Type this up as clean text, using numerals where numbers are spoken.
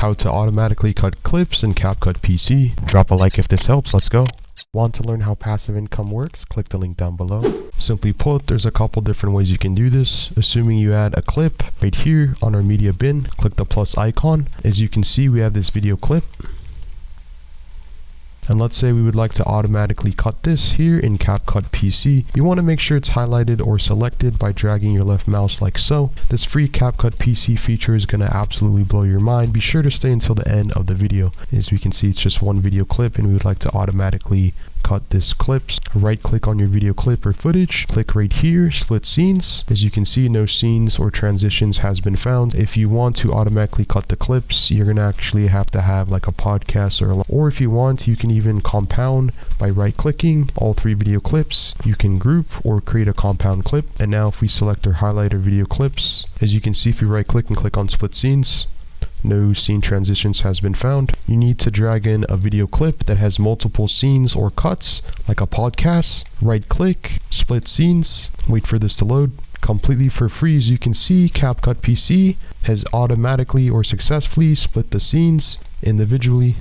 how to automatically cut clips in Capcut PC. Drop a like if this helps, let's go. Want to learn how passive income works? Click the link down below. Simply put, there's a couple different ways you can do this. Assuming you add a clip right here on our media bin, click the plus icon. As you can see, we have this video clip. And let's say we would like to automatically cut this here in Capcut PC. You want to make sure it's highlighted or selected by dragging your left mouse like so. This free Capcut PC feature is going to absolutely blow your mind. Be sure to stay until the end of the video. As we can see, it's just one video clip and we would like to automatically cut this clips. Right click on your video clip or footage, click right here, split scenes. As you can see, no scenes or transitions has been found. If you want to automatically cut the clips, you're gonna actually have to have like a podcast or if you want, you can even compound by right clicking all three video clips. You can group or create a compound clip. And now if we select or highlight our video clips, as you can see, if you right click and click on split scenes, no scene transitions has been found. You need to drag in a video clip that has multiple scenes or cuts, like a podcast. Right click, split scenes, wait for this to load. Completely for free. As you can see, Capcut PC has automatically or successfully split the scenes individually